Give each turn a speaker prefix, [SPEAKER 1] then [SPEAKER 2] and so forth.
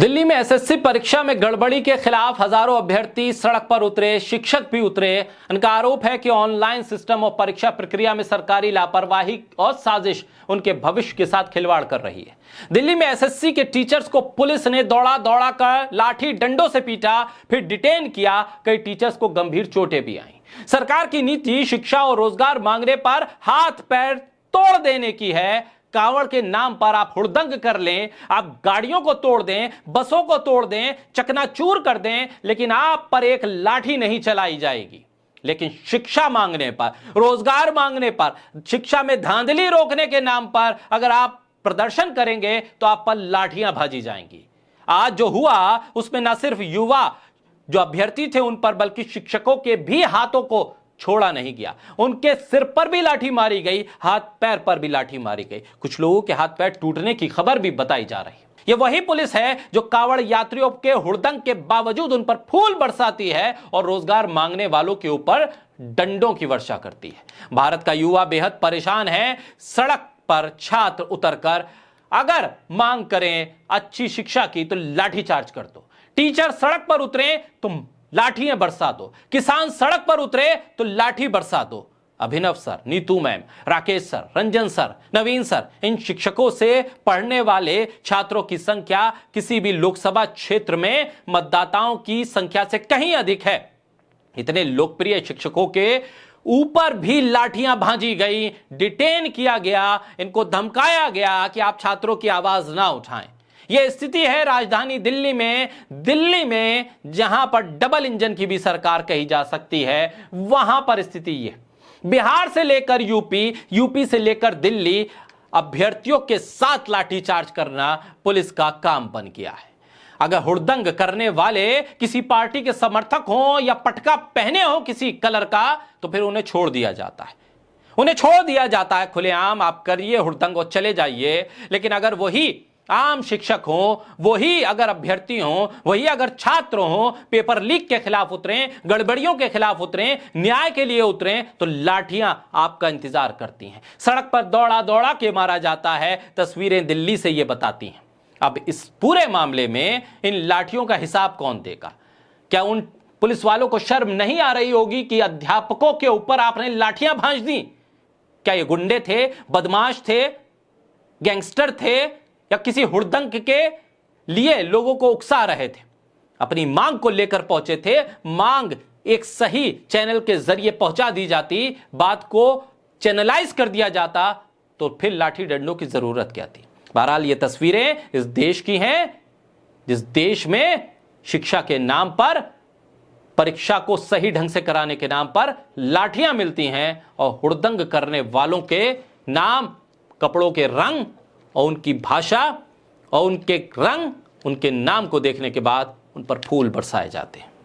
[SPEAKER 1] दिल्ली में एसएससी परीक्षा में गड़बड़ी के खिलाफ हजारों अभ्यर्थी सड़क पर उतरे, शिक्षक भी उतरे। उनका आरोप है कि ऑनलाइन सिस्टम और परीक्षा प्रक्रिया में सरकारी लापरवाही और साजिश उनके भविष्य के साथ खिलवाड़ कर रही है। दिल्ली में एसएससी के टीचर्स को पुलिस ने दौड़ा दौड़ा कर लाठी डंडों से पीटा, फिर डिटेन किया। कई टीचर्स को गंभीर चोटें भी आईं। सरकार की नीति शिक्षा और रोजगार मांगने पर हाथ पैर तोड़ देने की है। कांवड़ के नाम पर आप हुड़दंग कर लें, आप गाड़ियों को तोड़ दें, बसों को तोड़ दें, चकनाचूर कर दें, लेकिन आप पर एक लाठी नहीं चलाई जाएगी। लेकिन शिक्षा मांगने पर, रोजगार मांगने पर, शिक्षा में धांधली रोकने के नाम पर अगर आप प्रदर्शन करेंगे तो आप पर लाठियां भाजी जाएंगी। आज जो हुआ उसमें न सिर्फ युवा जो अभ्यर्थी थे उन पर, बल्कि शिक्षकों के भी हाथों को छोड़ा नहीं गया। उनके सिर पर भी लाठी मारी गई, हाथ पैर पर भी लाठी मारी गई। कुछ लोगों के हाथ पैर टूटने की खबर भी बताई जा रही है। यह वही पुलिस है जो कांवड़ यात्रियों के हुड़दंग के बावजूद उन पर फूल बरसाती है और रोजगार मांगने वालों के ऊपर डंडों की वर्षा करती है। भारत का युवा बेहद परेशान है। सड़क पर छात्र उतरकर अगर मांग करें अच्छी शिक्षा की तो लाठीचार्ज कर दो। टीचर सड़क पर उतरे तो लाठियां बरसा दो। किसान सड़क पर उतरे तो लाठी बरसा दो। Abhinav sir, Neetu ma'am, Rakesh sir, Ranjan sir, Naveen sir, इन शिक्षकों से पढ़ने वाले छात्रों की संख्या किसी भी लोकसभा क्षेत्र में मतदाताओं की संख्या से कहीं अधिक है। इतने लोकप्रिय शिक्षकों के ऊपर भी लाठियां भांजी गई, डिटेन किया गया, इनको धमकाया गया कि आप छात्रों की आवाज ना उठाएं। यह स्थिति है राजधानी दिल्ली में जहां पर डबल इंजन की भी सरकार कही जा सकती है। वहां पर स्थिति यह, बिहार से लेकर यूपी से लेकर दिल्ली, अभ्यर्थियों के साथ लाठीचार्ज करना पुलिस का काम बन गया है। अगर हुड़दंग करने वाले किसी पार्टी के समर्थक हों या पटका पहने हो किसी कलर का, तो फिर उन्हें छोड़ दिया जाता है। उन्हें छोड़ दिया जाता है खुलेआम, आप करिए हुड़दंग और चले जाइए। लेकिन अगर वही आम शिक्षक हो, वही अगर अभ्यर्थी हो, वही अगर छात्र हो, पेपर लीक के खिलाफ उतरें, गड़बड़ियों के खिलाफ उतरें, न्याय के लिए उतरें, तो लाठियां आपका इंतजार करती हैं। सड़क पर दौड़ा दौड़ा के मारा जाता है। तस्वीरें दिल्ली से ये बताती हैं। अब इस पूरे मामले में इन लाठियों का हिसाब कौन देगा? क्या उन पुलिस वालों को शर्म नहीं आ रही होगी कि अध्यापकों के ऊपर आपने लाठियां भांज दी? क्या ये गुंडे थे, बदमाश थे, गैंगस्टर थे, या किसी हुड़दंग के लिए लोगों को उकसा रहे थे? अपनी मांग को लेकर पहुंचे थे। मांग एक सही चैनल के जरिए पहुंचा दी जाती, बात को चैनलाइज कर दिया जाता, तो फिर लाठी डंडों की जरूरत क्या थी? बहरहाल ये तस्वीरें इस देश की हैं जिस देश में शिक्षा के नाम पर, परीक्षा को सही ढंग से कराने के नाम पर लाठियां मिलती हैं और हुड़दंग करने वालों के नाम, कपड़ों के रंग और उनकी भाषा और उनके रंग, उनके नाम को देखने के बाद उन पर फूल बरसाए जाते हैं।